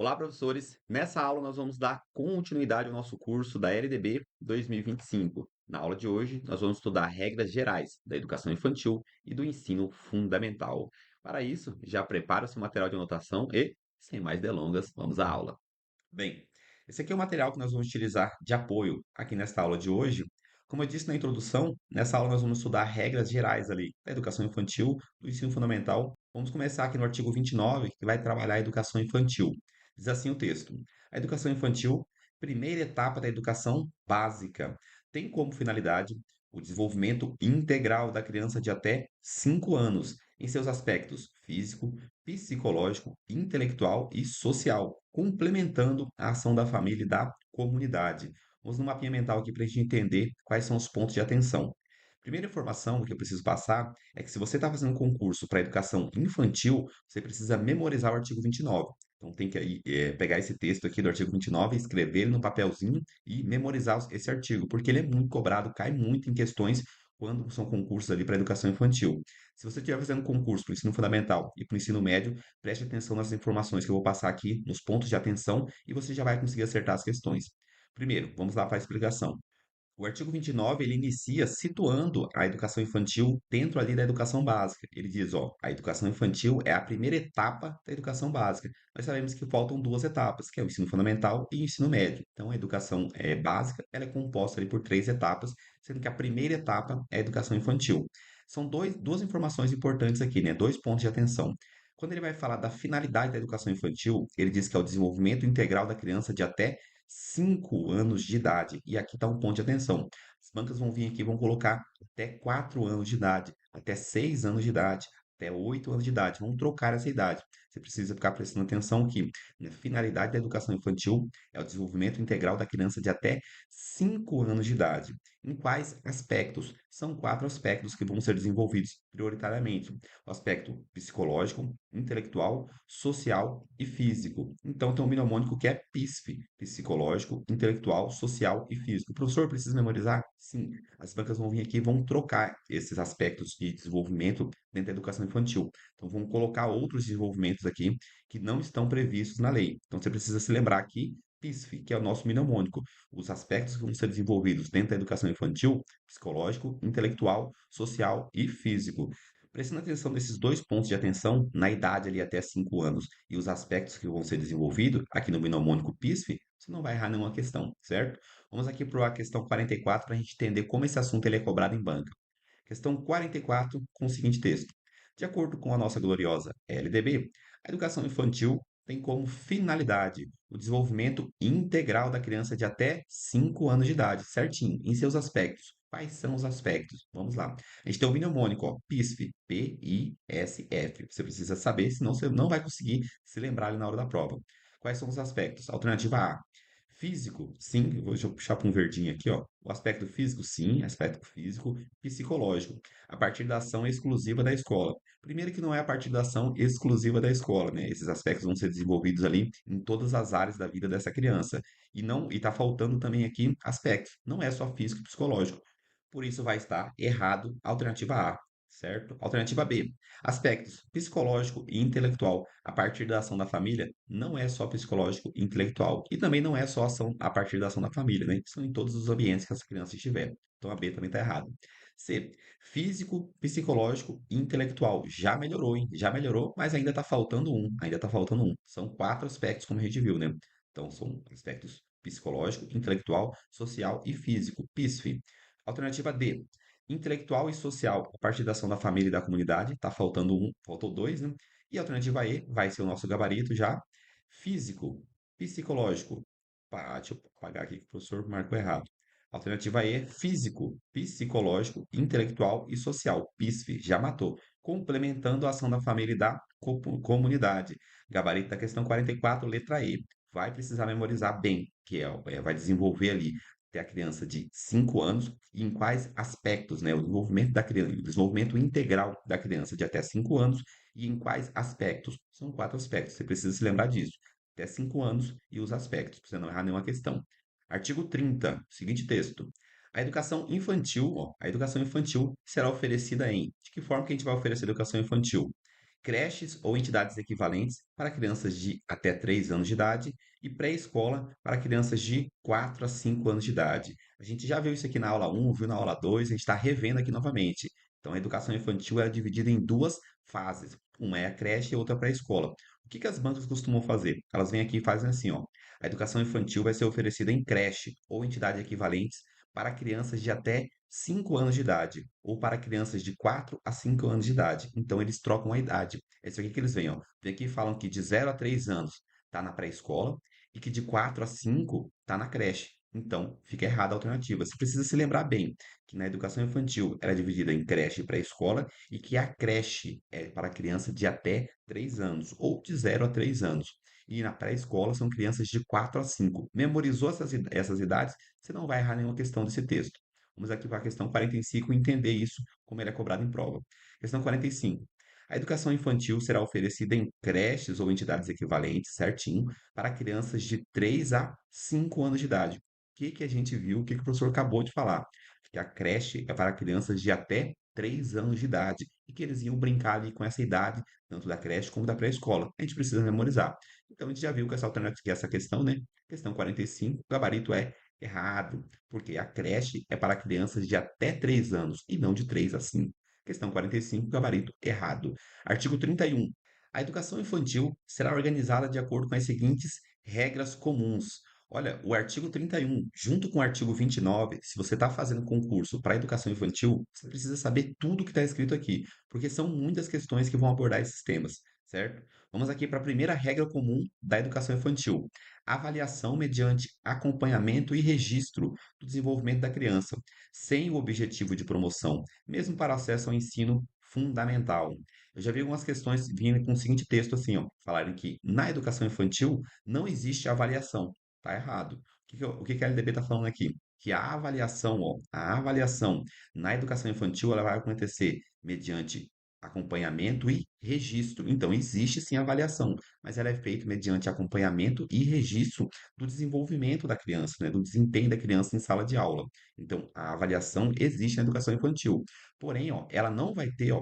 Olá, professores! Nessa aula, nós vamos dar continuidade ao nosso curso da LDB 2025. Na aula de hoje, nós vamos estudar regras gerais da educação infantil e do ensino fundamental. Para isso, já prepara seu material de anotação e, sem mais delongas, vamos à aula. Bem, esse aqui é o material que nós vamos utilizar de apoio aqui nesta aula de hoje. Como eu disse na introdução, nessa aula nós vamos estudar regras gerais ali da educação infantil, do ensino fundamental. Vamos começar aqui no artigo 29, que vai trabalhar a educação infantil. Diz assim o texto: a educação infantil, primeira etapa da educação básica, tem como finalidade o desenvolvimento integral da criança de até 5 anos, em seus aspectos físico, psicológico, intelectual e social, complementando a ação da família e da comunidade. Vamos no mapinha mental aqui para a gente entender quais são os pontos de atenção. Primeira informação que eu preciso passar é que se você está fazendo um concurso para educação infantil, você precisa memorizar o artigo 29. Então tem que aí, pegar esse texto aqui do artigo 29, escrever ele no papelzinho e memorizar esse artigo, porque ele é muito cobrado, cai muito em questões quando são concursos ali para educação infantil. Se você estiver fazendo concurso para o ensino fundamental e para o ensino médio, preste atenção nas informações que eu vou passar aqui, nos pontos de atenção, e você já vai conseguir acertar as questões. Primeiro, vamos lá para a explicação. O artigo 29, ele inicia situando a educação infantil dentro ali da educação básica. Ele diz, ó, a educação infantil é a primeira etapa da educação básica. Nós sabemos que faltam duas etapas, que é o ensino fundamental e o ensino médio. Então, a educação básica, ela é composta ali por três etapas, sendo que a primeira etapa é a educação infantil. São duas informações importantes aqui, né? Dois pontos de atenção. Quando ele vai falar da finalidade da educação infantil, ele diz que é o desenvolvimento integral da criança de até 5 anos de idade. E aqui está um ponto de atenção. As bancas vão vir aqui e vão colocar até 4 anos de idade, até 6 anos de idade, até 8 anos de idade. Vão trocar essa idade. Você precisa ficar prestando atenção que a finalidade da educação infantil é o desenvolvimento integral da criança de até 5 anos de idade. Em quais aspectos? São quatro aspectos que vão ser desenvolvidos prioritariamente: o aspecto psicológico, intelectual, social e físico. Então tem um mnemônico que é PISF, psicológico, intelectual, social e físico. O professor precisa memorizar? Sim. As bancas vão vir aqui e vão trocar esses aspectos de desenvolvimento dentro da educação infantil. Então vão colocar outros desenvolvimentos aqui que não estão previstos na lei. Então você precisa se lembrar aqui PISF, que é o nosso mnemônico, os aspectos que vão ser desenvolvidos dentro da educação infantil: psicológico, intelectual, social e físico. Prestando atenção nesses dois pontos de atenção, na idade ali até 5 anos e os aspectos que vão ser desenvolvidos aqui no mnemônico PISF, você não vai errar nenhuma questão, certo? Vamos aqui para a questão 44 para a gente entender como esse assunto ele é cobrado em banca. Questão 44 com o seguinte texto: de acordo com a nossa gloriosa LDB, a educação infantil tem como finalidade o desenvolvimento integral da criança de até 5 anos de idade, certinho, em seus aspectos. Quais são os aspectos? Vamos lá. A gente tem o mnemônico, ó, PISF, P-I-S-F. Você precisa saber, senão você não vai conseguir se lembrar ali na hora da prova. Quais são os aspectos? Alternativa A: físico, sim, deixa eu puxar para um verdinho aqui, ó. O aspecto físico, sim, aspecto físico. Psicológico, a partir da ação exclusiva da escola. Primeiro que não é a partir da ação exclusiva da escola, né? Esses aspectos vão ser desenvolvidos ali em todas as áreas da vida dessa criança. E tá faltando também aqui aspectos, não é só físico e psicológico. Por isso vai estar errado a alternativa A, certo? Alternativa B: aspectos psicológico e intelectual a partir da ação da família. Não é só psicológico e intelectual. E também não é só ação a partir da ação da família, né? São em todos os ambientes que essa criança estiver. Então a B também está errada. C: físico, psicológico e intelectual. Já melhorou, hein? Já melhorou, mas ainda está faltando um. Ainda está faltando um. São quatro aspectos, como a gente viu, né? Então são aspectos psicológico, intelectual, social e físico. PISF. Alternativa D: intelectual e social, a partir da ação da família e da comunidade. Tá faltando um, faltou dois, né? E a alternativa E vai ser o nosso gabarito já. Físico, psicológico. Deixa eu apagar aqui que o professor marcou errado. Alternativa E: físico, psicológico, intelectual e social. PISF, já matou. Complementando a ação da família e da comunidade. Gabarito da questão 44, letra E. Vai precisar memorizar bem, que vai desenvolver ali até a criança de 5 anos e em quais aspectos, né? O desenvolvimento da criança, o desenvolvimento integral da criança de até 5 anos e em quais aspectos. São quatro aspectos, você precisa se lembrar disso. Até 5 anos e os aspectos, para você não errar nenhuma questão. Artigo 30, seguinte texto. A educação infantil, ó, a educação infantil será oferecida em... De que forma que a gente vai oferecer educação infantil? creches ou entidades equivalentes para crianças de até 3 anos de idade e pré-escola para crianças de 4 a 5 anos de idade. A gente já viu isso aqui na aula 1, viu na aula 2, a gente está revendo aqui novamente. Então, a educação infantil é dividida em duas fases. Uma é a creche e outra a pré-escola. O que que as bancas costumam fazer? Elas vêm aqui e fazem assim, ó. A educação infantil vai ser oferecida em creche ou entidades equivalentes para crianças de até 5 anos de idade ou para crianças de 4 a 5 anos de idade. Então, eles trocam a idade. É isso aqui que eles veem, ó. Vem aqui e falam que de 0 a 3 anos está na pré-escola e que de 4 a 5 está na creche. Então, fica errada a alternativa. Você precisa se lembrar bem que na educação infantil ela é dividida em creche e pré-escola e que a creche é para criança de até 3 anos ou de 0 a 3 anos. E na pré-escola são crianças de 4 a 5. Memorizou essas idades, você não vai errar nenhuma questão desse texto. Vamos aqui para a questão 45 e entender isso, como ele é cobrado em prova. Questão 45. A educação infantil será oferecida em creches ou entidades equivalentes, certinho, para crianças de 3 a 5 anos de idade. O que que a gente viu? O que que o professor acabou de falar? Que a creche é para crianças de até 3 anos de idade e que eles iam brincar ali com essa idade, tanto da creche como da pré-escola. A gente precisa memorizar. Então, a gente já viu que essa alternativa, que essa questão, né? Questão 45, o gabarito é errado, porque a creche é para crianças de até 3 anos e não de 3 a 5. Questão 45, gabarito errado. Artigo 31. A educação infantil será organizada de acordo com as seguintes regras comuns. Olha, o artigo 31, junto com o artigo 29, se você está fazendo concurso para educação infantil, você precisa saber tudo que está escrito aqui, porque são muitas questões que vão abordar esses temas, certo? Vamos aqui para a primeira regra comum da educação infantil: avaliação mediante acompanhamento e registro do desenvolvimento da criança, sem o objetivo de promoção, mesmo para acesso ao ensino fundamental. Eu já vi algumas questões vindo com o seguinte texto assim, ó, falarem que na educação infantil não existe avaliação. Tá errado. O que que a LDB está falando aqui? Que a avaliação, ó, a avaliação na educação infantil, ela vai acontecer mediante acompanhamento e registro. Então, existe sim avaliação, mas ela é feita mediante acompanhamento e registro do desenvolvimento da criança, né, do desempenho da criança em sala de aula. Então, a avaliação existe na educação infantil. Porém, ó, ela não vai ter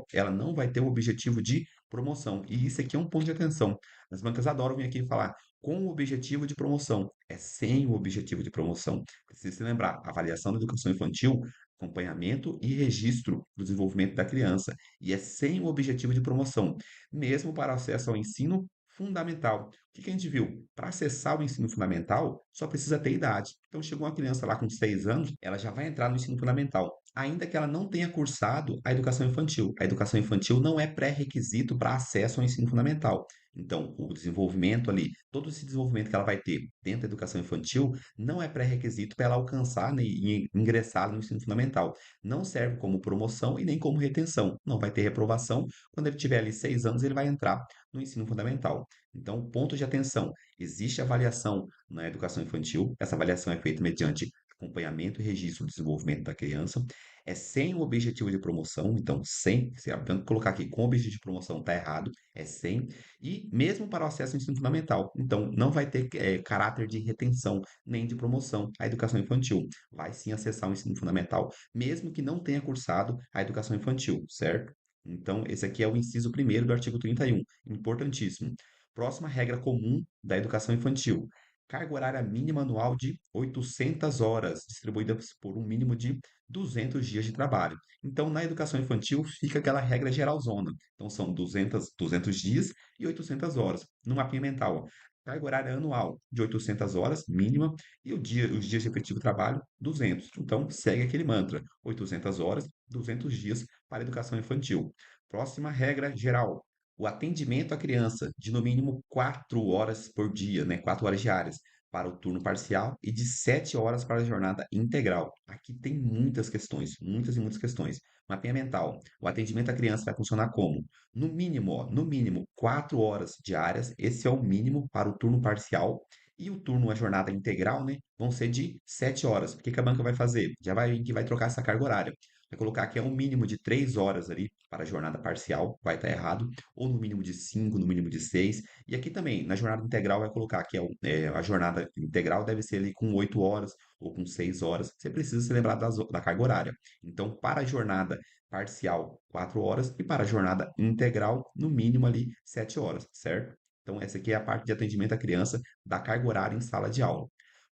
o objetivo de promoção. E isso aqui é um ponto de atenção. As bancas adoram vir aqui e falar com o objetivo de promoção. É sem o objetivo de promoção. Precisa se lembrar, avaliação da educação infantil, acompanhamento e registro do desenvolvimento da criança. E é sem o objetivo de promoção, mesmo para acesso ao ensino fundamental. O que que a gente viu? Para acessar o ensino fundamental, só precisa ter idade. Então, chegou uma criança lá com 6 anos, ela já vai entrar no ensino fundamental, ainda que ela não tenha cursado a educação infantil. A educação infantil não é pré-requisito para acesso ao ensino fundamental. Então, o desenvolvimento ali, todo esse desenvolvimento que ela vai ter dentro da educação infantil, não é pré-requisito para ela alcançar, né, e ingressar no ensino fundamental. Não serve como promoção e nem como retenção. Não vai ter reprovação. Quando ele tiver ali 6 anos, ele vai entrar no ensino fundamental. Então, ponto de atenção: existe avaliação na educação infantil. Essa avaliação é feita mediante acompanhamento e registro do desenvolvimento da criança. É sem o objetivo de promoção, então sem, se a banca colocar aqui com objetivo de promoção está errado, é sem, e mesmo para o acesso ao ensino fundamental. Então, não vai ter caráter de retenção nem de promoção a educação infantil. Vai sim acessar o ensino fundamental, mesmo que não tenha cursado a educação infantil, certo? Então, esse aqui é o inciso primeiro do artigo 31, importantíssimo. Próxima regra comum da educação infantil: carga horária mínima anual de 800 horas, distribuídas por um mínimo de 200 dias de trabalho. Então, na educação infantil, fica aquela regra geralzona. Então, são 200 dias e 800 horas. No mapinha mental, ó, carga horária anual de 800 horas, mínima, e os dias de efetivo trabalho, 200. Então, segue aquele mantra: 800 horas, 200 dias para a educação infantil. Próxima regra geral: o atendimento à criança de no mínimo 4 horas por dia, né, 4 horas diárias, para o turno parcial e de 7 horas para a jornada integral. Aqui tem muitas questões, muitas e muitas questões. Mapinha mental. O atendimento à criança vai funcionar como? No mínimo, ó, no mínimo 4 horas diárias, esse é o mínimo para o turno parcial. E o turno, a jornada integral, né, vão ser de 7 horas. O que que a banca vai fazer? Já vai trocar essa carga horária. vai colocar que é um mínimo de 3 horas ali para a jornada parcial, vai estar errado, ou no mínimo de 5, no mínimo de 6. E aqui também, na jornada integral, vai colocar que a jornada integral deve ser ali com 8 horas ou com 6 horas. Você precisa se lembrar da carga horária. Então, para a jornada parcial, 4 horas, e para a jornada integral, no mínimo ali 7 horas, certo? Então, essa aqui é a parte de atendimento à criança da carga horária em sala de aula.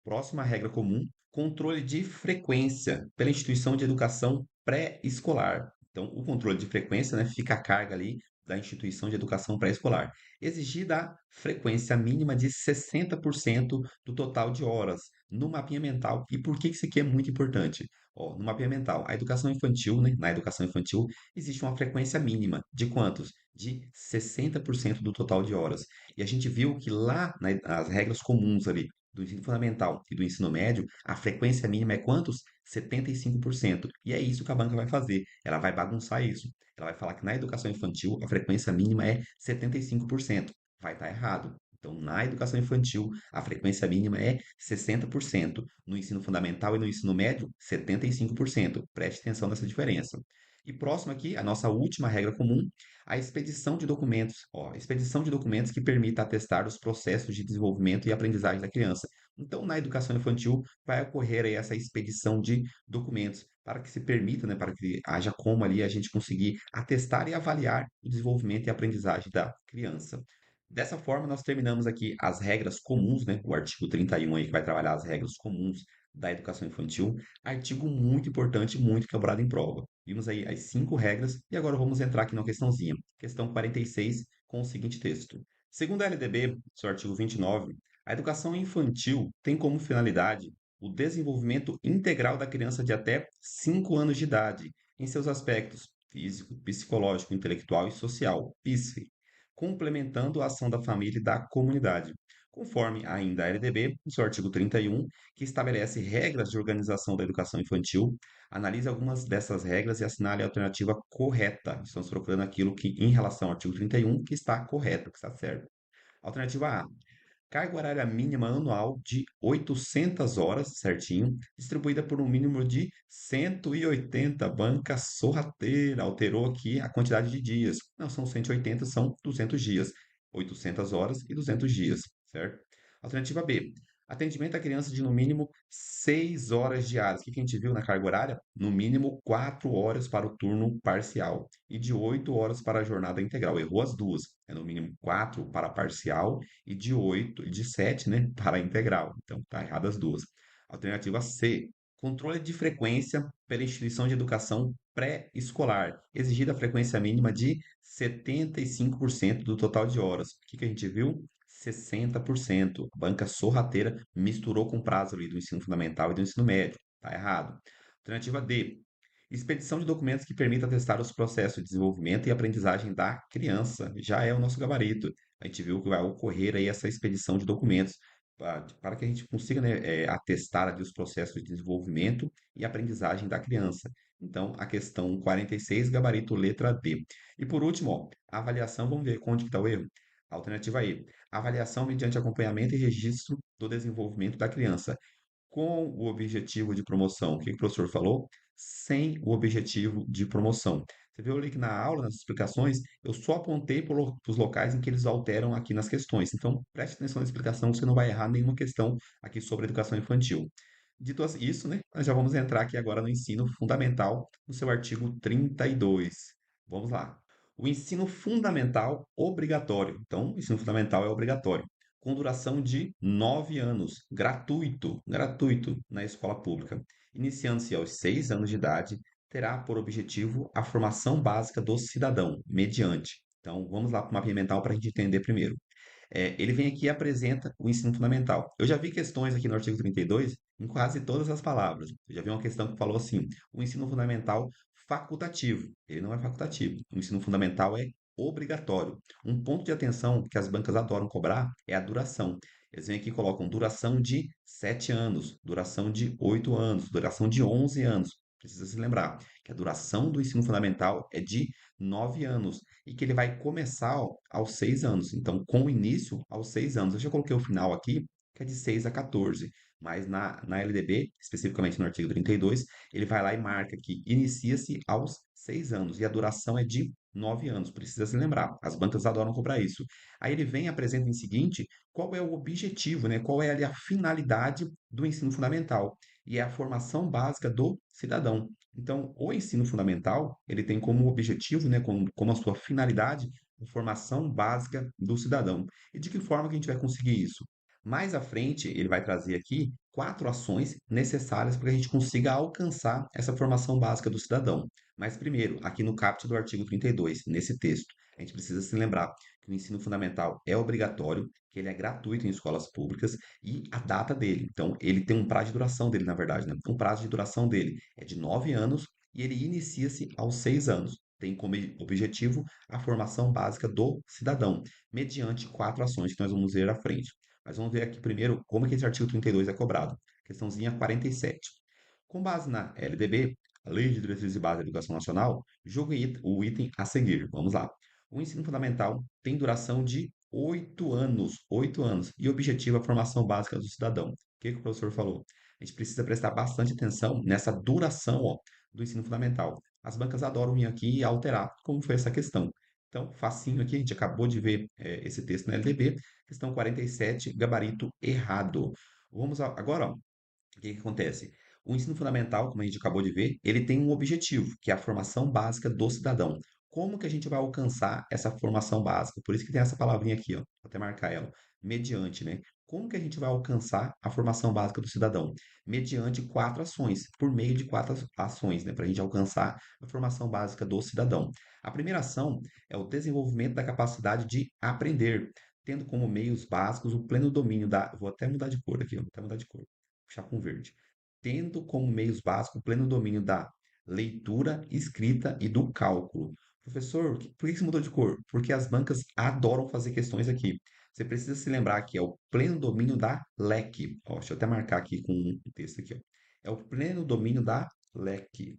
Próxima regra comum, controle de frequência pela instituição de educação pré-escolar. Então, o controle de frequência, né, fica a carga ali da instituição de educação pré-escolar. Exigida a frequência mínima de 60% do total de horas no mapinha mental. E por que isso aqui é muito importante? Ó, no mapinha mental, a educação infantil, né, na educação infantil, existe uma frequência mínima de quantos? De 60% do total de horas. E a gente viu que lá nas regras comuns ali do ensino fundamental e do ensino médio, a frequência mínima é quantos? 75%. E é isso que a banca vai fazer. Ela vai bagunçar isso. Ela vai falar que na educação infantil a frequência mínima é 75%. Vai estar errado. Então, na educação infantil, a frequência mínima é 60%. No ensino fundamental e no ensino médio, 75%. Preste atenção nessa diferença. E próximo aqui, a nossa última regra comum, a expedição de documentos. Ó, expedição de documentos que permita atestar os processos de desenvolvimento e aprendizagem da criança. Então, na educação infantil, vai ocorrer aí essa expedição de documentos para que se permita, né, para que haja como ali a gente conseguir atestar e avaliar o desenvolvimento e aprendizagem da criança. Dessa forma, nós terminamos aqui as regras comuns, né, o artigo 31 aí que vai trabalhar as regras comuns da educação infantil, artigo muito importante, muito cobrado em prova. Vimos aí as 5 regras e agora vamos entrar aqui na questãozinha. Questão 46, com o seguinte texto. Segundo a LDB, seu artigo 29, a educação infantil tem como finalidade o desenvolvimento integral da criança de até 5 anos de idade, em seus aspectos físico, psicológico, intelectual e social, PISF, complementando a ação da família e da comunidade. Conforme ainda a LDB, no seu artigo 31, que estabelece regras de organização da educação infantil, analise algumas dessas regras e assinale a alternativa correta. Estamos procurando aquilo que, em relação ao artigo 31, que está correto, que está certo. Alternativa A. Carga horária mínima anual de 800 horas, certinho, distribuída por um mínimo de 180. Banca sorrateira. Alterou aqui a quantidade de dias. Não são 180, são 200 dias. 800 horas e 200 dias, certo? Alternativa B. Atendimento à criança de no mínimo 6 horas diárias. O que a gente viu na carga horária? No mínimo 4 horas para o turno parcial e de 8 horas para a jornada integral. Errou as duas. É no mínimo 4 para parcial e de 8, de 7, né, para a integral. Então, tá errado as duas. Alternativa C. Controle de frequência pela instituição de educação pré-escolar. Exigida a frequência mínima de 75% do total de horas. O que a gente viu? 60%. Banca sorrateira misturou com o prazo ali do ensino fundamental e do ensino médio. Tá errado. Alternativa D. Expedição de documentos que permita atestar os processos de desenvolvimento e aprendizagem da criança. Já é o nosso gabarito. A gente viu que vai ocorrer aí essa expedição de documentos para que a gente consiga, né, atestar ali os processos de desenvolvimento e aprendizagem da criança. Então, a questão 46, gabarito letra D. E por último, ó, a avaliação, vamos ver onde que está o erro. Alternativa E, avaliação mediante acompanhamento e registro do desenvolvimento da criança com o objetivo de promoção. O que o professor falou? Sem o objetivo de promoção. Você viu ali que na aula, nas explicações, eu só apontei para os locais em que eles alteram aqui nas questões. Então, preste atenção na explicação, você não vai errar nenhuma questão aqui sobre educação infantil. Dito isso, né, nós já vamos entrar aqui agora no ensino fundamental, no seu artigo 32. Vamos lá. O ensino fundamental obrigatório. Então, o ensino fundamental é obrigatório com duração de 9 anos, gratuito na escola pública. Iniciando-se aos 6 anos de idade, terá por objetivo a formação básica do cidadão, mediante. Então, vamos lá para o mapa mental para a gente entender primeiro. Ele vem aqui e apresenta o ensino fundamental. Eu já vi questões aqui no artigo 32 em quase todas as palavras. Eu já vi uma questão que falou assim: o ensino fundamental facultativo. Ele não é facultativo. O ensino fundamental é obrigatório. Um ponto de atenção que as bancas adoram cobrar é a duração. Eles vêm aqui e colocam duração de 7 anos, duração de 8 anos, duração de 11 anos. Precisa se lembrar que a duração do ensino fundamental é de 9 anos e que ele vai começar aos 6 anos. Então, com o início aos 6 anos. Eu já coloquei o final aqui que é de 6 a 14. Mas na LDB, especificamente no artigo 32, ele vai lá e marca que inicia-se aos 6 anos e a duração é de 9 anos. Precisa se lembrar, as bancas adoram cobrar isso. Aí ele vem e apresenta em seguinte qual é o objetivo, né? Qual é ali a finalidade do ensino fundamental. E é a formação básica do cidadão. Então, o ensino fundamental, ele tem como objetivo, né, como a sua finalidade, a formação básica do cidadão. E de que forma que a gente vai conseguir isso? Mais à frente, ele vai trazer aqui 4 ações necessárias para que a gente consiga alcançar essa formação básica do cidadão. Mas primeiro, aqui no caput do artigo 32, nesse texto, a gente precisa se lembrar que o ensino fundamental é obrigatório, que ele é gratuito em escolas públicas e a data dele. Então, ele tem um prazo de duração dele, na verdade, né? O prazo de duração dele é de 9 anos e ele inicia-se aos 6 anos. Tem como objetivo a formação básica do cidadão, mediante 4 ações que nós vamos ver à frente. Mas vamos ver aqui primeiro como que esse artigo 32 é cobrado. Questãozinha 47. Com base na LDB, a Lei de Diretrizes e Bases da Educação Nacional, julgue o item a seguir. Vamos lá. O ensino fundamental tem duração de 8 anos, 8 anos, e objetiva a formação básica do cidadão. O que o professor falou? A gente precisa prestar bastante atenção nessa duração, ó, do ensino fundamental. As bancas adoram vir aqui e alterar como foi essa questão. Então, facinho aqui, a gente acabou de ver esse texto na LDB, questão 47, gabarito errado. Agora, ó, o que que acontece? O ensino fundamental, como a gente acabou de ver, ele tem um objetivo, que é a formação básica do cidadão. Como que a gente vai alcançar essa formação básica? Por isso que tem essa palavrinha aqui, ó, vou até marcar ela, mediante, né? Como que a gente vai alcançar a formação básica do cidadão? Mediante 4 ações, por meio de 4 ações, né? Para a gente alcançar a formação básica do cidadão. A primeira ação é o desenvolvimento da capacidade de aprender, tendo como meios básicos o pleno domínio da. Vou até mudar de cor aqui, ó, vou até mudar de cor, puxar com verde. Tendo como meios básicos o pleno domínio da leitura, escrita e do cálculo. Professor, por que você mudou de cor? Porque as bancas adoram fazer questões aqui. Você precisa se lembrar que é o pleno domínio da LEC. Ó, deixa eu até marcar aqui com um texto aqui. Ó. É o pleno domínio da LEC.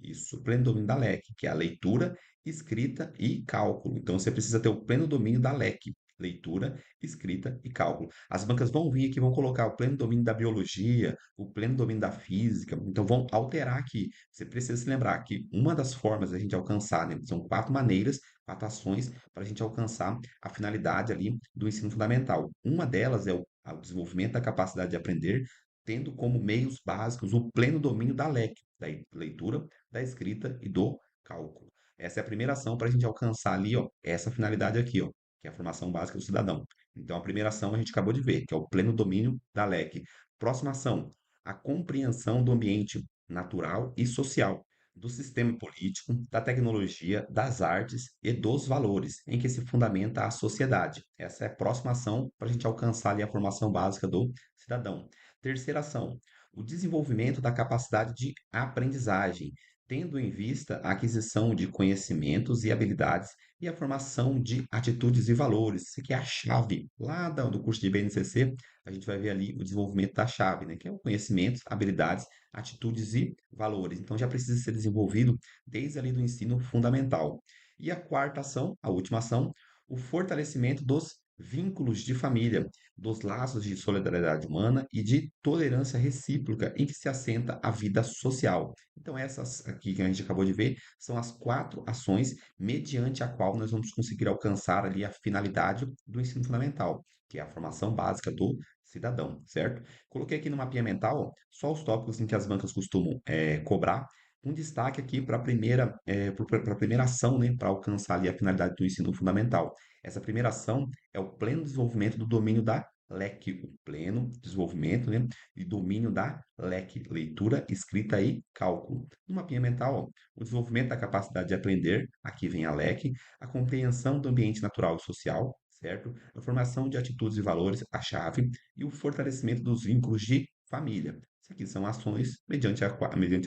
Isso, o pleno domínio da LEC, que é a leitura, escrita e cálculo. Então você precisa ter o pleno domínio da LEC, leitura, escrita e cálculo. As bancas vão vir aqui, vão colocar o pleno domínio da biologia, o pleno domínio da física, então vão alterar aqui. Você precisa se lembrar que uma das formas da gente alcançar, né, são 4 maneiras, 4 ações para a gente alcançar a finalidade ali do ensino fundamental. Uma delas é o desenvolvimento da capacidade de aprender, tendo como meios básicos o pleno domínio da LEC, da leitura, da escrita e do cálculo. Essa é a primeira ação para a gente alcançar ali, ó, essa finalidade aqui, ó, que é a formação básica do cidadão. Então, a primeira ação a gente acabou de ver, que é o pleno domínio da LEC. Próxima ação, a compreensão do ambiente natural e social, do sistema político, da tecnologia, das artes e dos valores em que se fundamenta a sociedade. Essa é a próxima ação para a gente alcançar ali a formação básica do cidadão. Terceira ação, o desenvolvimento da capacidade de aprendizagem, tendo em vista a aquisição de conhecimentos e habilidades e a formação de atitudes e valores. Isso aqui é a chave. Lá do curso de BNCC, a gente vai ver ali o desenvolvimento da chave, né? Que é o conhecimento, habilidades, atitudes e valores. Então já precisa ser desenvolvido desde ali do ensino fundamental. E a quarta ação, a última ação, o fortalecimento dos vínculos de família, dos laços de solidariedade humana e de tolerância recíproca em que se assenta a vida social. Então, essas aqui que a gente acabou de ver são as 4 ações mediante a qual nós vamos conseguir alcançar ali a finalidade do ensino fundamental, que é a formação básica do cidadão, certo? Coloquei aqui no mapinha mental ó, só os tópicos em que as bancas costumam cobrar, um destaque aqui para a primeira ação, né, para alcançar ali a finalidade do ensino fundamental. Essa primeira ação é o pleno desenvolvimento do domínio da LEC, o pleno desenvolvimento, né, e domínio da LEC, leitura, escrita e cálculo. No mapinha mental, ó, o desenvolvimento da capacidade de aprender, aqui vem a LEC, a compreensão do ambiente natural e social, certo? A formação de atitudes e valores, a chave, e o fortalecimento dos vínculos de família. Isso aqui são ações mediante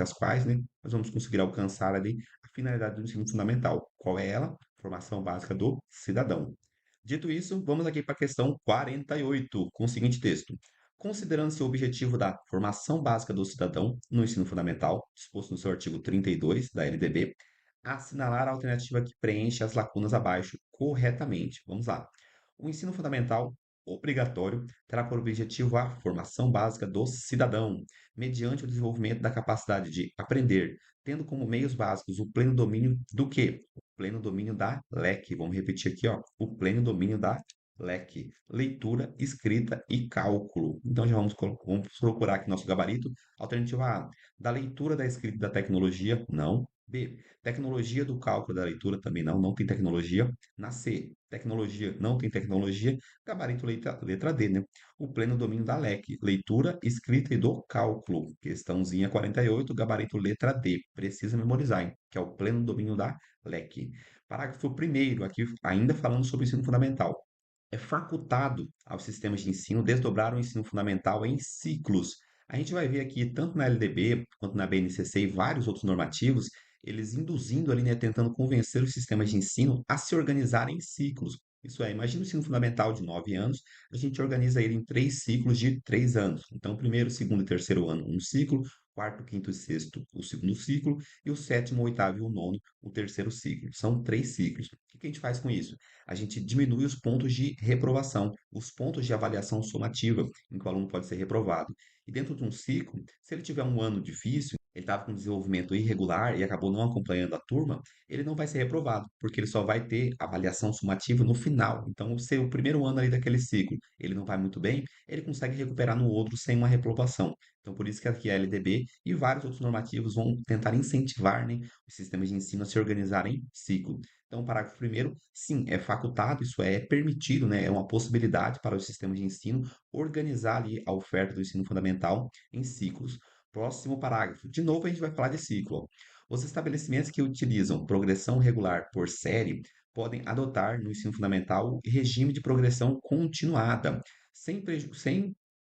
as quais, né, nós vamos conseguir alcançar ali a finalidade do ensino fundamental. Qual é ela? Formação básica do cidadão. Dito isso, vamos aqui para a questão 48, com o seguinte texto. Considerando-se o objetivo da formação básica do cidadão no ensino fundamental, disposto no seu artigo 32 da LDB, assinalar a alternativa que preenche as lacunas abaixo corretamente. Vamos lá. O ensino fundamental obrigatório terá por objetivo a formação básica do cidadão, mediante o desenvolvimento da capacidade de aprender, tendo como meios básicos o pleno domínio do quê? O pleno domínio da leque. Vamos repetir aqui, ó, o pleno domínio da leque. Leitura, escrita e cálculo. Então já vamos procurar aqui nosso gabarito. Alternativa A, da leitura, da escrita e da tecnologia, não. B, tecnologia do cálculo e da leitura, também não, não tem tecnologia. Na C, tecnologia, não tem tecnologia. Gabarito letra D, né? O pleno domínio da leque, leitura, escrita e do cálculo. Questãozinha 48, gabarito letra D. Precisa memorizar, hein? Que é o pleno domínio da leque. Parágrafo primeiro, aqui ainda falando sobre o ensino fundamental. É facultado aos sistemas de ensino desdobrar o ensino fundamental em ciclos. A gente vai ver aqui, tanto na LDB quanto na BNCC e vários outros normativos, eles induzindo ali, né, tentando convencer os sistemas de ensino a se organizarem em ciclos. Isso é, imagina o ensino fundamental de 9 anos, a gente organiza ele em 3 ciclos de 3 anos. Então, primeiro, segundo e terceiro ano, um ciclo, quarto, quinto e sexto, o segundo ciclo, e o sétimo, oitavo e o nono, o terceiro ciclo. São 3 ciclos. O que a gente faz com isso? A gente diminui os pontos de reprovação, os pontos de avaliação somativa, em que o aluno pode ser reprovado. E dentro de um ciclo, se ele tiver um ano difícil, ele estava com desenvolvimento irregular e acabou não acompanhando a turma, ele não vai ser reprovado, porque ele só vai ter avaliação sumativa no final. Então, se o primeiro ano ali daquele ciclo ele não vai muito bem, ele consegue recuperar no outro sem uma reprovação. Então, por isso que aqui a LDB e vários outros normativos vão tentar incentivar, né, os sistemas de ensino a se organizarem em ciclo. Então, parágrafo primeiro, sim, é facultado, isso é permitido, né? É uma possibilidade para o sistema de ensino organizar ali a oferta do ensino fundamental em ciclos. Próximo parágrafo. De novo, a gente vai falar de ciclo. Ó. Os estabelecimentos que utilizam progressão regular por série podem adotar no ensino fundamental regime de progressão continuada, sem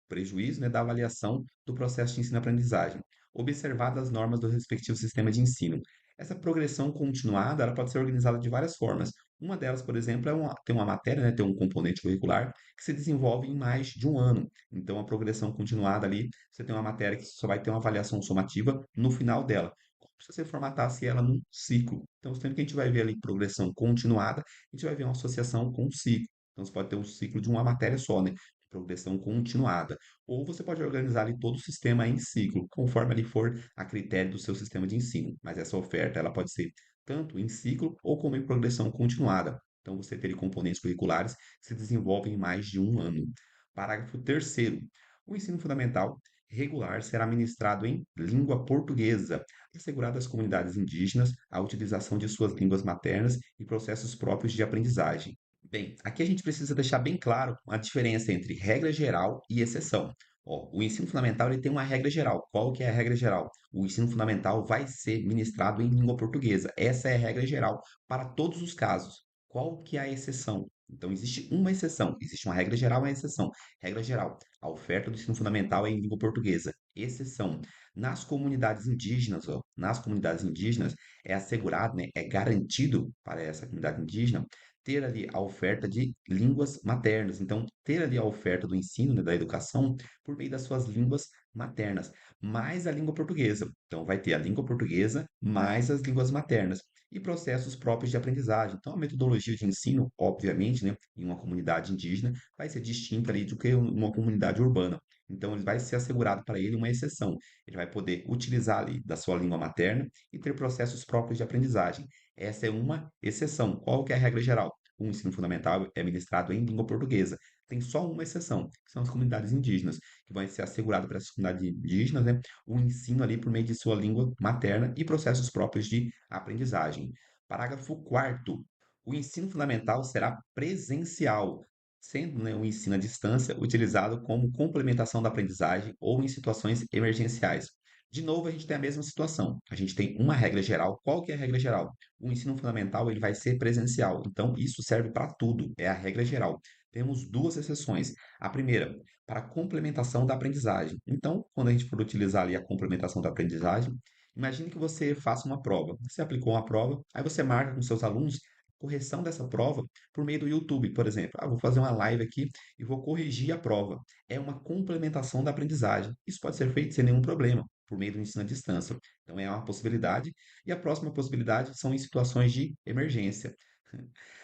prejuízo, né, da avaliação do processo de ensino-aprendizagem, observadas as normas do respectivo sistema de ensino. Essa progressão continuada, ela pode ser organizada de várias formas. Uma delas, por exemplo, tem uma matéria, né, tem um componente curricular que se desenvolve em mais de um ano. Então, a progressão continuada ali, você tem uma matéria que só vai ter uma avaliação somativa no final dela. Como se você formatasse ela num ciclo. Então, sempre que a gente vai ver ali progressão continuada, a gente vai ver uma associação com um ciclo. Então, você pode ter um ciclo de uma matéria só, né? Progressão continuada. Ou você pode organizar ali todo o sistema em ciclo, conforme ali for a critério do seu sistema de ensino. Mas essa oferta, ela pode ser tanto em ciclo ou como em progressão continuada. Então, você teria componentes curriculares que se desenvolvem em mais de um ano. Parágrafo terceiro. O ensino fundamental regular será ministrado em língua portuguesa, assegurado às comunidades indígenas a utilização de suas línguas maternas e processos próprios de aprendizagem. Bem, aqui a gente precisa deixar bem claro a diferença entre regra geral e exceção. Ó, o ensino fundamental ele tem uma regra geral. Qual que é a regra geral? O ensino fundamental vai ser ministrado em língua portuguesa. Essa é a regra geral para todos os casos. Qual que é a exceção? Então, existe uma exceção. Existe uma regra geral e uma exceção. Regra geral, a oferta do ensino fundamental é em língua portuguesa. Exceção, nas comunidades indígenas, ó, nas comunidades indígenas é assegurado, né, é garantido para essa comunidade indígena ter ali a oferta de línguas maternas. Então, ter ali a oferta do ensino, né, da educação, por meio das suas línguas maternas, mais a língua portuguesa. Então, vai ter a língua portuguesa mais as línguas maternas e processos próprios de aprendizagem. Então, a metodologia de ensino, obviamente, né, em uma comunidade indígena, vai ser distinta ali do que uma comunidade urbana. Então, ele vai ser assegurado para ele uma exceção. Ele vai poder utilizar ali da sua língua materna e ter processos próprios de aprendizagem. Essa é uma exceção. Qual que é a regra geral? O ensino fundamental é ministrado em língua portuguesa. Tem só uma exceção, que são as comunidades indígenas, que vai ser assegurado para essas comunidades indígenas, né, o ensino ali por meio de sua língua materna e processos próprios de aprendizagem. Parágrafo quarto. O ensino fundamental será presencial, sendo, né, o ensino à distância utilizado como complementação da aprendizagem ou em situações emergenciais. De novo, a gente tem a mesma situação. A gente tem uma regra geral. Qual que é a regra geral? O ensino fundamental ele vai ser presencial. Então, isso serve para tudo. É a regra geral. Temos duas exceções. A primeira, para complementação da aprendizagem. Então, quando a gente for utilizar ali a complementação da aprendizagem, imagine que você faça uma prova. Você aplicou uma prova, aí você marca com seus alunos correção dessa prova por meio do YouTube, por exemplo. Ah, vou fazer uma live aqui e vou corrigir a prova. É uma complementação da aprendizagem. Isso pode ser feito sem nenhum problema, por meio do ensino à distância. Então, é uma possibilidade. E a próxima possibilidade são em situações de emergência.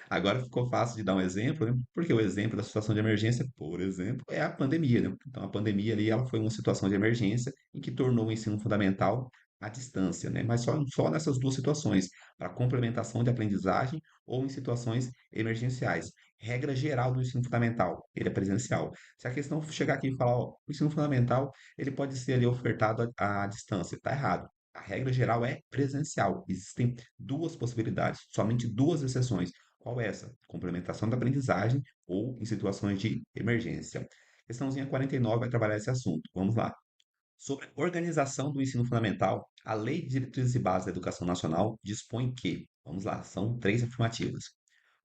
Agora ficou fácil de dar um exemplo, né? Porque o exemplo da situação de emergência, por exemplo, é a pandemia, né? Então, a pandemia ali, ela foi uma situação de emergência em que tornou o ensino fundamental à distância, né? Mas só nessas duas situações, para complementação de aprendizagem ou em situações emergenciais. Regra geral do ensino fundamental, ele é presencial. Se a questão chegar aqui e falar, ó, o ensino fundamental, ele pode ser ali ofertado à distância, está errado. A regra geral é presencial. Existem duas possibilidades, somente duas exceções. Qual é essa? Complementação da aprendizagem ou em situações de emergência. Questãozinha 49 vai trabalhar esse assunto. Vamos lá. Sobre a organização do ensino fundamental, a Lei de Diretrizes e Bases da Educação Nacional dispõe que, vamos lá, são três afirmativas.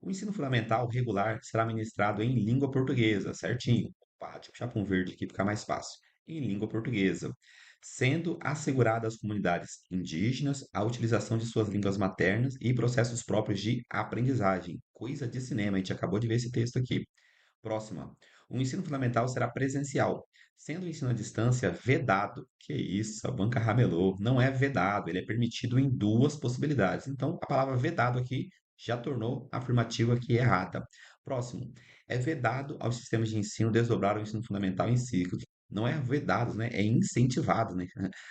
O ensino fundamental regular será ministrado em língua portuguesa, certinho. Opa, deixa eu puxar para um verde aqui, ficar mais fácil. Em língua portuguesa, sendo assegurada às comunidades indígenas a utilização de suas línguas maternas e processos próprios de aprendizagem. Coisa de cinema, a gente acabou de ver esse texto aqui. Próxima. O ensino fundamental será presencial, sendo o ensino à distância vedado. Que isso, a banca ramelou. Não é vedado, ele é permitido em duas possibilidades. Então, a palavra vedado aqui já tornou a afirmativa aqui errada. Próximo. É vedado aos sistemas de ensino desdobrar o ensino fundamental em ciclos. Não é vedado, né? É incentivado, né?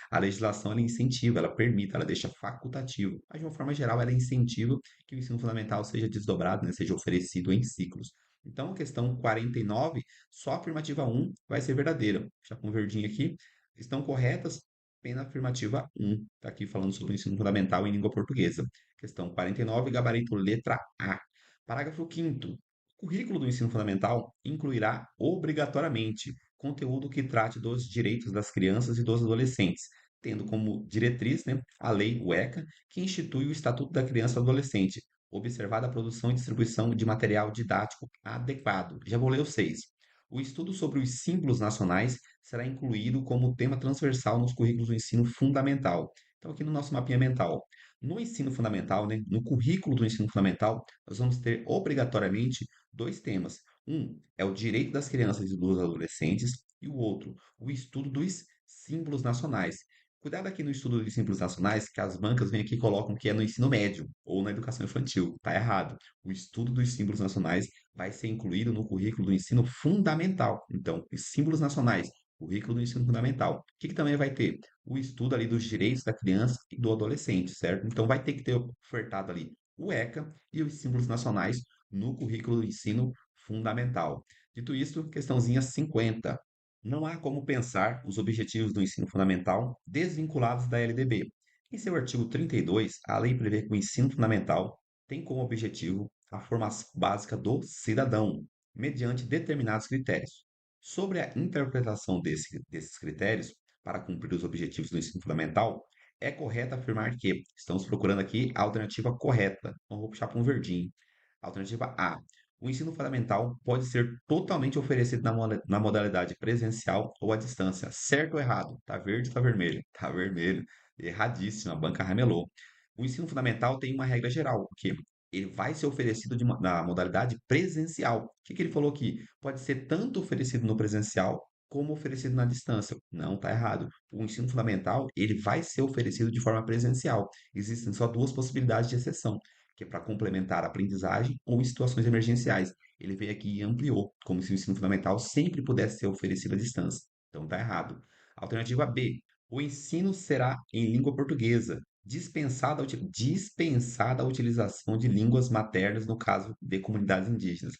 A legislação ela incentiva, ela permite, ela deixa facultativo. Mas de uma forma geral, ela incentiva que o ensino fundamental seja desdobrado, né? Seja oferecido em ciclos. Então, a questão 49, só a afirmativa um vai ser verdadeira. Já com o verdinho aqui, estão corretas apenas a afirmativa um. Está aqui falando sobre o ensino fundamental em língua portuguesa. Questão 49, gabarito letra A. Parágrafo 5º. O currículo do ensino fundamental incluirá obrigatoriamente conteúdo que trate dos direitos das crianças e dos adolescentes, tendo como diretriz, né, a lei, o ECA, que institui o Estatuto da Criança e do Adolescente, observada a produção e distribuição de material didático adequado. Já vou ler o 6. O estudo sobre os símbolos nacionais será incluído como tema transversal nos currículos do ensino fundamental. Então, aqui no nosso mapinha mental. No ensino fundamental, né, no currículo do ensino fundamental, nós vamos ter obrigatoriamente dois temas. Um é o direito das crianças e dos adolescentes, e o outro, o estudo dos símbolos nacionais. Cuidado aqui no estudo de símbolos nacionais, que as bancas vêm aqui e colocam que é no ensino médio ou na educação infantil. Está errado. O estudo dos símbolos nacionais vai ser incluído no currículo do ensino fundamental. Então, os símbolos nacionais, currículo do ensino fundamental. O que também vai ter? O estudo ali dos direitos da criança e do adolescente, certo? Então, vai ter que ter ofertado ali o ECA e os símbolos nacionais no currículo do ensino fundamental. Dito isso, questãozinha 50. Não há como pensar os objetivos do ensino fundamental desvinculados da LDB. Em seu artigo 32, a lei prevê que o ensino fundamental tem como objetivo a formação básica do cidadão, mediante determinados critérios. Sobre a interpretação desses critérios para cumprir os objetivos do ensino fundamental, é correto afirmar que estamos procurando aqui a alternativa correta. Então, vou puxar para um verdinho. Alternativa A. O ensino fundamental pode ser totalmente oferecido na modalidade presencial ou à distância. Certo ou errado? Tá verde ou tá vermelho? Tá vermelho. Erradíssimo, a banca ramelou. O ensino fundamental tem uma regra geral, que ele vai ser oferecido na modalidade presencial. O que ele falou aqui? Pode ser tanto oferecido no presencial como oferecido na distância. Não, tá errado. O ensino fundamental, ele vai ser oferecido de forma presencial. Existem só duas possibilidades de exceção, que é para complementar a aprendizagem ou em situações emergenciais. Ele veio aqui e ampliou, como se o ensino fundamental sempre pudesse ser oferecido à distância. Então está errado. Alternativa B. O ensino será em língua portuguesa, dispensada a utilização de línguas maternas no caso de comunidades indígenas.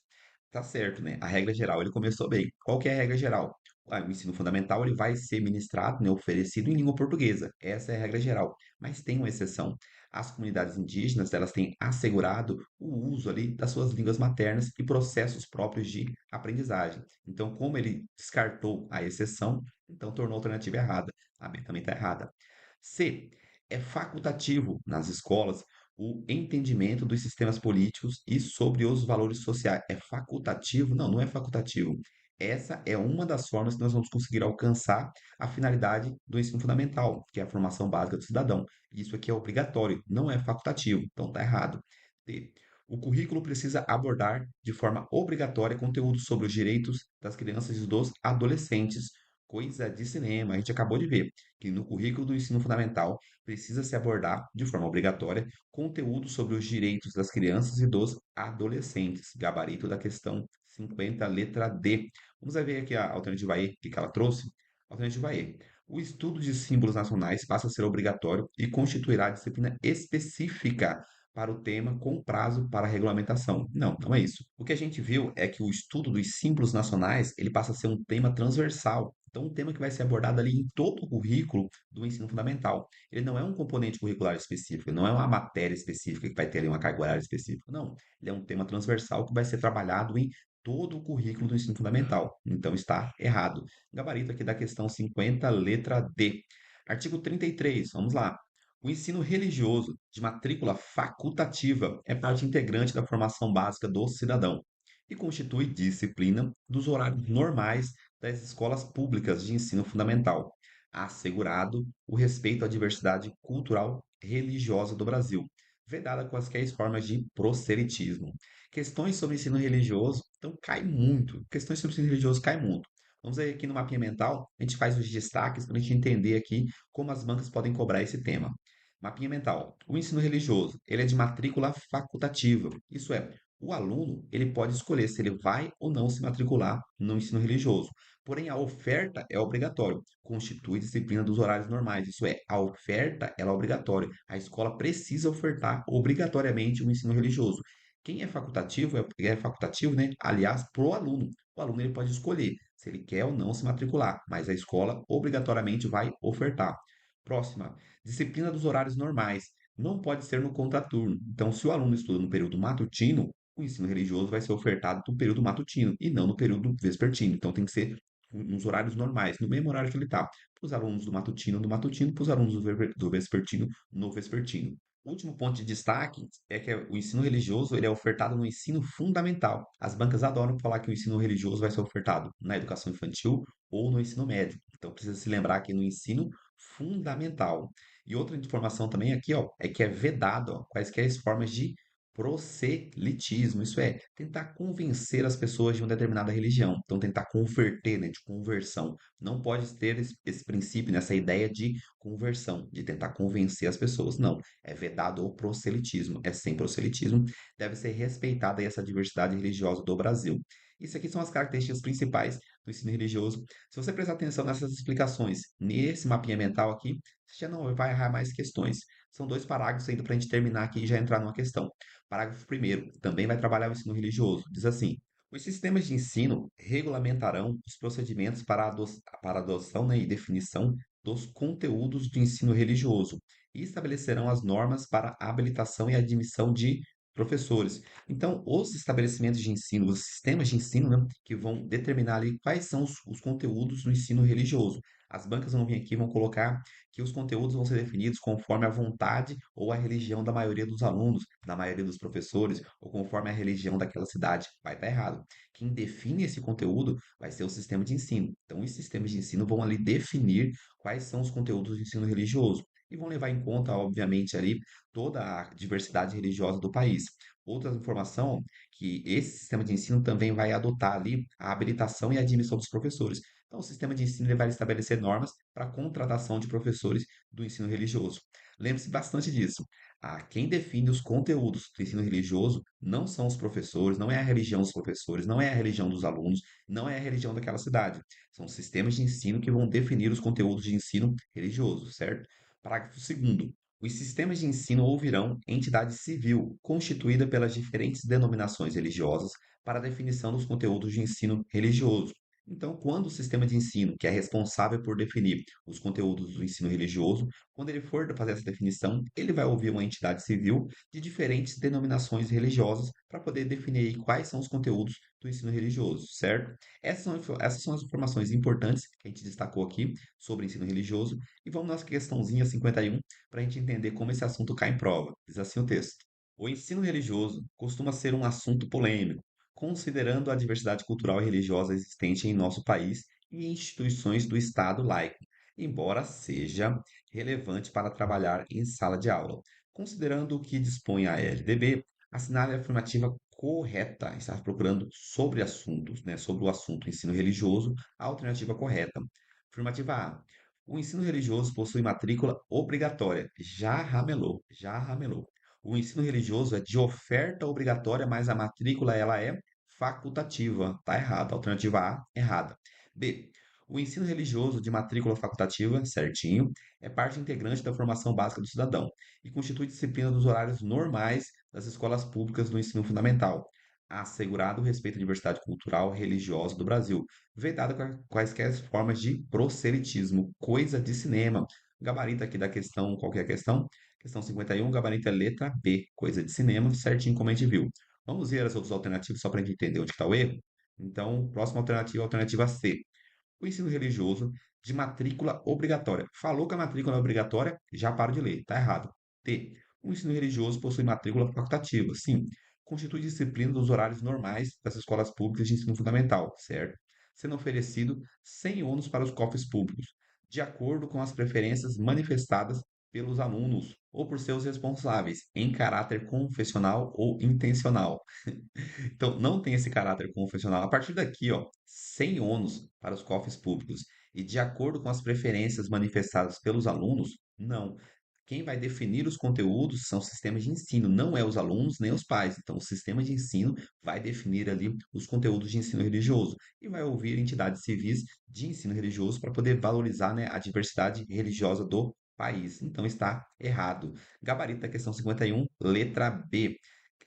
Tá certo, né? A regra geral, ele começou bem. Qual que é a regra geral? O ensino fundamental ele vai ser ministrado, né, oferecido em língua portuguesa. Essa é a regra geral. Mas tem uma exceção. As comunidades indígenas, elas têm assegurado o uso ali das suas línguas maternas e processos próprios de aprendizagem. Então, como ele descartou a exceção, então tornou a alternativa errada. A B também está errada. C. É facultativo nas escolas o entendimento dos sistemas políticos e sobre os valores sociais. É facultativo? Não, não é facultativo. Essa é uma das formas que nós vamos conseguir alcançar a finalidade do ensino fundamental, que é a formação básica do cidadão. Isso aqui é obrigatório, não é facultativo, então está errado. D. O currículo precisa abordar de forma obrigatória conteúdos sobre os direitos das crianças e dos adolescentes, coisa de cinema. A gente acabou de ver que no currículo do ensino fundamental precisa se abordar de forma obrigatória conteúdo sobre os direitos das crianças e dos adolescentes. Gabarito da questão 50, letra D. Vamos ver aqui a alternativa E, que ela trouxe. Alternativa E. O estudo de símbolos nacionais passa a ser obrigatório e constituirá disciplina específica para o tema com prazo para regulamentação. Não, não é isso. O que a gente viu é que o estudo dos símbolos nacionais, ele passa a ser um tema transversal. Então, um tema que vai ser abordado ali em todo o currículo do ensino fundamental. Ele não é um componente curricular específico, não é uma matéria específica que vai ter ali uma carga horária específica. Não, ele é um tema transversal que vai ser trabalhado em todo o currículo do ensino fundamental. Então, está errado. Gabarito aqui da questão 50, letra D. Artigo 33, vamos lá. O ensino religioso de matrícula facultativa é parte integrante da formação básica do cidadão e constitui disciplina dos horários normais das escolas públicas de ensino fundamental, assegurado o respeito à diversidade cultural religiosa do Brasil, vedada quaisquer formas de proselitismo. Questões sobre ensino religioso, então cai muito. Questões sobre ensino religioso cai muito. Vamos ver aqui no mapinha mental, a gente faz os destaques para a gente entender aqui como as bancas podem cobrar esse tema. Mapinha mental. O ensino religioso, ele é de matrícula facultativa. Isso é, o aluno, ele pode escolher se ele vai ou não se matricular no ensino religioso. Porém, a oferta é obrigatória. Constitui disciplina dos horários normais. Isso é, a oferta ela é obrigatória. A escola precisa ofertar obrigatoriamente o ensino religioso. Quem é facultativo, né? Aliás, para o aluno. O aluno ele pode escolher se ele quer ou não se matricular, mas a escola obrigatoriamente vai ofertar. Próxima, disciplina dos horários normais. Não pode ser no contraturno. Então, se o aluno estuda no período matutino, o ensino religioso vai ser ofertado no período matutino e não no período vespertino. Então, tem que ser nos horários normais, no mesmo horário que ele está. Para os alunos do matutino, no matutino, para os alunos do vespertino, no vespertino. O último ponto de destaque é que o ensino religioso ele é ofertado no ensino fundamental. As bancas adoram falar que o ensino religioso vai ser ofertado na educação infantil ou no ensino médio. Então precisa se lembrar que no ensino fundamental. E outra informação também aqui, ó, é que é vedado, ó, quaisquer formas de proselitismo, isso é, tentar convencer as pessoas de uma determinada religião, então tentar converter, né, de conversão. Não pode ter esse princípio, nessa ideia de conversão, de tentar convencer as pessoas, não. É vedado o proselitismo, é sem proselitismo, deve ser respeitada aí essa diversidade religiosa do Brasil. Isso aqui são as características principais do ensino religioso. Se você prestar atenção nessas explicações, nesse mapinha mental aqui, você já não vai errar mais questões. São dois parágrafos ainda para a gente terminar aqui e já entrar numa questão. Parágrafo primeiro também vai trabalhar o ensino religioso. Diz assim: os sistemas de ensino regulamentarão os procedimentos para adoção, né, e definição dos conteúdos de ensino religioso e estabelecerão as normas para a habilitação e admissão de professores. Então, os estabelecimentos de ensino, os sistemas de ensino, né, que vão determinar ali quais são os conteúdos do ensino religioso. As bancas vão vir aqui e vão colocar que os conteúdos vão ser definidos conforme a vontade ou a religião da maioria dos alunos, da maioria dos professores, ou conforme a religião daquela cidade. Vai estar errado. Quem define esse conteúdo vai ser o sistema de ensino. Então, os sistemas de ensino vão ali definir quais são os conteúdos do ensino religioso e vão levar em conta, obviamente, ali toda a diversidade religiosa do país. Outra informação que esse sistema de ensino também vai adotar ali a habilitação e a admissão dos professores. Então, o sistema de ensino ele vai estabelecer normas para a contratação de professores do ensino religioso. Lembre-se bastante disso. Quem define os conteúdos do ensino religioso não são os professores, não é a religião dos professores, não é a religião dos alunos, não é a religião daquela cidade. São sistemas de ensino que vão definir os conteúdos de ensino religioso, certo? Parágrafo segundo. Os sistemas de ensino ouvirão entidade civil constituída pelas diferentes denominações religiosas para a definição dos conteúdos de ensino religioso. Então, quando o sistema de ensino, que é responsável por definir os conteúdos do ensino religioso, quando ele for fazer essa definição, ele vai ouvir uma entidade civil de diferentes denominações religiosas para poder definir aí quais são os conteúdos do ensino religioso, certo? Essas são as informações importantes que a gente destacou aqui sobre ensino religioso. E vamos na questãozinha 51 para a gente entender como esse assunto cai em prova. Diz assim o texto: o ensino religioso costuma ser um assunto polêmico, considerando a diversidade cultural e religiosa existente em nosso país e instituições do Estado laico, embora seja relevante para trabalhar em sala de aula. Considerando o que dispõe a LDB, assinale a afirmativa correta. Está procurando sobre assuntos, né, sobre o assunto ensino religioso, a alternativa correta. Afirmativa A. O ensino religioso possui matrícula obrigatória. Já ramelou, já ramelou. O ensino religioso é de oferta obrigatória, mas a matrícula ela é facultativa. Tá errado. Alternativa A, errada. B. O ensino religioso de matrícula facultativa, certinho, é parte integrante da formação básica do cidadão e constitui disciplina dos horários normais das escolas públicas do ensino fundamental, assegurado o respeito à diversidade cultural e religiosa do Brasil, vedado quaisquer formas de proselitismo, coisa de cinema. Gabarito aqui da questão, qual que é a questão? Questão 51, gabarito é letra B, coisa de cinema, certinho como a gente viu. Vamos ver as outras alternativas só para a gente entender onde está o erro? Então, próxima alternativa, alternativa C. O ensino religioso de matrícula obrigatória. Falou que a matrícula é obrigatória, já paro de ler, está errado. D. O ensino religioso possui matrícula facultativa. Sim, constitui disciplina dos horários normais das escolas públicas de ensino fundamental, certo? Sendo oferecido sem ônus para os cofres públicos, de acordo com as preferências manifestadas pelos alunos ou por seus responsáveis, em caráter confessional ou intencional. Então, não tem esse caráter confessional. A partir daqui, ó, sem ônus para os cofres públicos e de acordo com as preferências manifestadas pelos alunos, não. Quem vai definir os conteúdos são os sistemas de ensino, não é os alunos nem os pais. Então, o sistema de ensino vai definir ali os conteúdos de ensino religioso e vai ouvir entidades civis de ensino religioso para poder valorizar, né, a diversidade religiosa do país. Então, está errado. Gabarito da questão 51, letra B.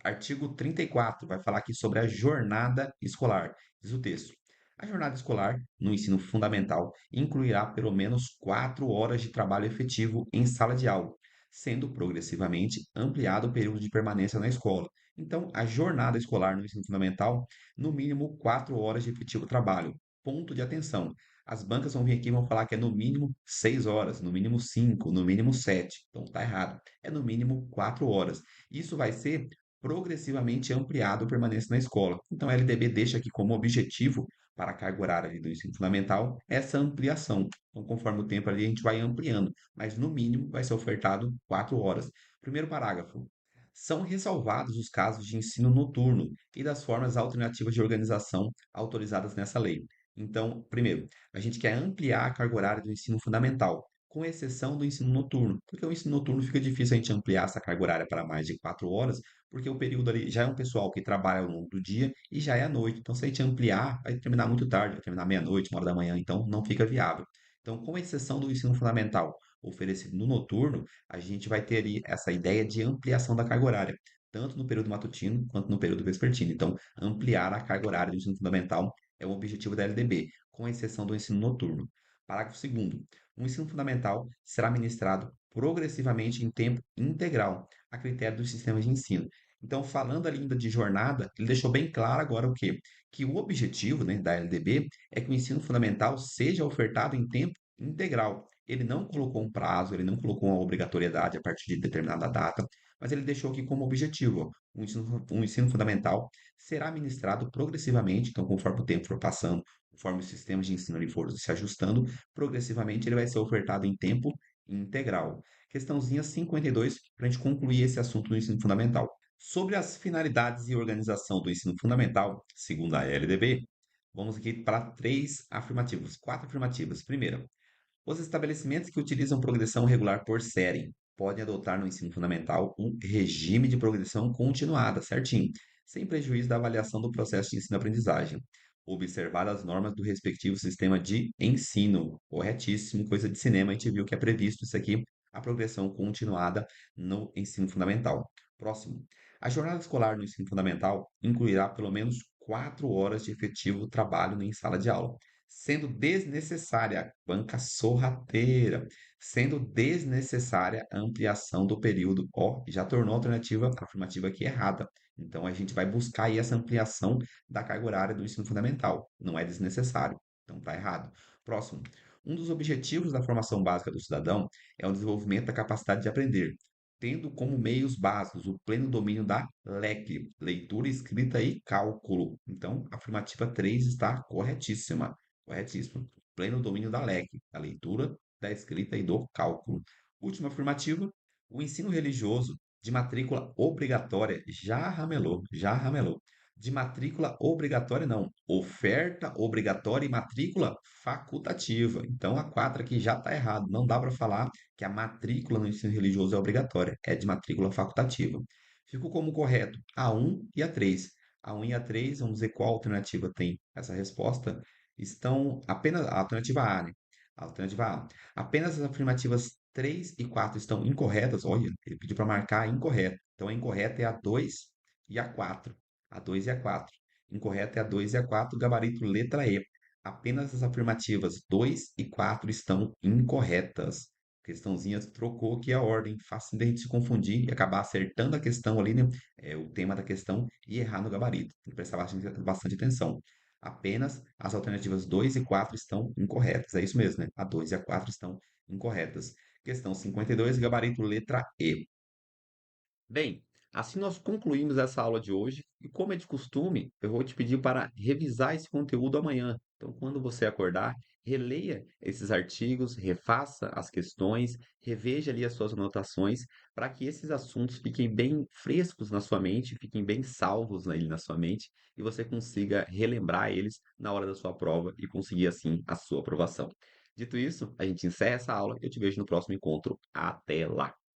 Artigo 34 vai falar aqui sobre a jornada escolar. Diz o texto: a jornada escolar no ensino fundamental incluirá pelo menos 4 horas de trabalho efetivo em sala de aula, sendo progressivamente ampliado o período de permanência na escola. Então, a jornada escolar no ensino fundamental, no mínimo 4 horas de efetivo trabalho. Ponto de atenção. As bancas vão vir aqui e vão falar que é no mínimo 6 horas, no mínimo 5, no mínimo 7. Então, tá errado. É no mínimo 4 horas. Isso vai ser progressivamente ampliado a permanência na escola. Então, a LDB deixa aqui como objetivo para a carga horária ali do ensino fundamental essa ampliação. Então, conforme o tempo ali, a gente vai ampliando, mas no mínimo vai ser ofertado 4 horas. Primeiro parágrafo. São ressalvados os casos de ensino noturno e das formas alternativas de organização autorizadas nessa lei. Então, primeiro, a gente quer ampliar a carga horária do ensino fundamental, com exceção do ensino noturno, porque o ensino noturno fica difícil a gente ampliar essa carga horária para mais de 4 horas, porque o período ali já é um pessoal que trabalha ao longo do dia e já é à noite. Então, se a gente ampliar, vai terminar muito tarde, vai terminar meia-noite, 1 hora da manhã, então não fica viável. Então, com exceção do ensino fundamental oferecido no noturno, a gente vai ter ali essa ideia de ampliação da carga horária, tanto no período matutino quanto no período vespertino. Então, ampliar a carga horária do ensino fundamental é o objetivo da LDB, com exceção do ensino noturno. Parágrafo segundo. O ensino fundamental será ministrado progressivamente em tempo integral, a critério dos sistemas de ensino. Então, falando ali ainda de jornada, ele deixou bem claro agora o quê? Que o objetivo, né, da LDB é que o ensino fundamental seja ofertado em tempo integral. Ele não colocou um prazo, ele não colocou uma obrigatoriedade a partir de determinada data, mas ele deixou aqui como objetivo, ó, o ensino fundamental será ministrado progressivamente, então conforme o tempo for passando, conforme os sistemas de ensino ali forem se ajustando, progressivamente ele vai ser ofertado em tempo integral. Questãozinha 52, para a gente concluir esse assunto do ensino fundamental. Sobre as finalidades e organização do ensino fundamental, segundo a LDB, vamos aqui para três afirmativas, quatro afirmativas. Primeira, os estabelecimentos que utilizam progressão regular por série podem adotar no ensino fundamental um regime de progressão continuada, certinho, sem prejuízo da avaliação do processo de ensino-aprendizagem, observar as normas do respectivo sistema de ensino. Corretíssimo, coisa de cinema, a gente viu que é previsto isso aqui, a progressão continuada no ensino fundamental. Próximo. A jornada escolar no ensino fundamental incluirá pelo menos 4 horas de efetivo trabalho em sala de aula, sendo desnecessária, banca sorrateira, sendo desnecessária a ampliação do período. Ó, já tornou a alternativa afirmativa aqui errada. Então a gente vai buscar aí essa ampliação da carga horária do ensino fundamental. Não é desnecessário. Então tá errado. Próximo. Um dos objetivos da formação básica do cidadão é o desenvolvimento da capacidade de aprender, tendo como meios básicos o pleno domínio da LEC, leitura, escrita e cálculo. Então, a afirmativa 3 está corretíssima. Corretíssimo. Pleno domínio da LEC, da leitura, da escrita e do cálculo. Última afirmativa, o ensino religioso de matrícula obrigatória já ramelou, já ramelou. De matrícula obrigatória, não. Oferta obrigatória e matrícula facultativa. Então, a 4 aqui já está errado. Não dá para falar que a matrícula no ensino religioso é obrigatória. É de matrícula facultativa. Ficou como correto a 1 e a 3. A 1 e a 3, vamos ver qual alternativa tem essa resposta. Estão apenas a alternativa A, né? A alternativa A. Apenas as afirmativas 3 e 4 estão incorretas. Olha, ele pediu para marcar incorreto. Então, a incorreta é a 2 e a 4. A 2 e a 4. Incorreta é a 2 e a 4, gabarito letra E. Apenas as afirmativas 2 e 4 estão incorretas. Questãozinha trocou aqui a ordem, fácil da gente se confundir e acabar acertando a questão ali, né? O tema da questão e errar no gabarito. Tem que prestar bastante atenção. Apenas as alternativas 2 e 4 estão incorretas. É isso mesmo, né? A 2 e a 4 estão incorretas. Questão 52, gabarito letra E. Bem, assim nós concluímos essa aula de hoje e, como é de costume, eu vou te pedir para revisar esse conteúdo amanhã. Então, quando você acordar, releia esses artigos, refaça as questões, reveja ali as suas anotações, para que esses assuntos fiquem bem frescos na sua mente, fiquem bem salvos ali na sua mente e você consiga relembrar eles na hora da sua prova e conseguir assim a sua aprovação. Dito isso, a gente encerra essa aula e eu te vejo no próximo encontro. Até lá!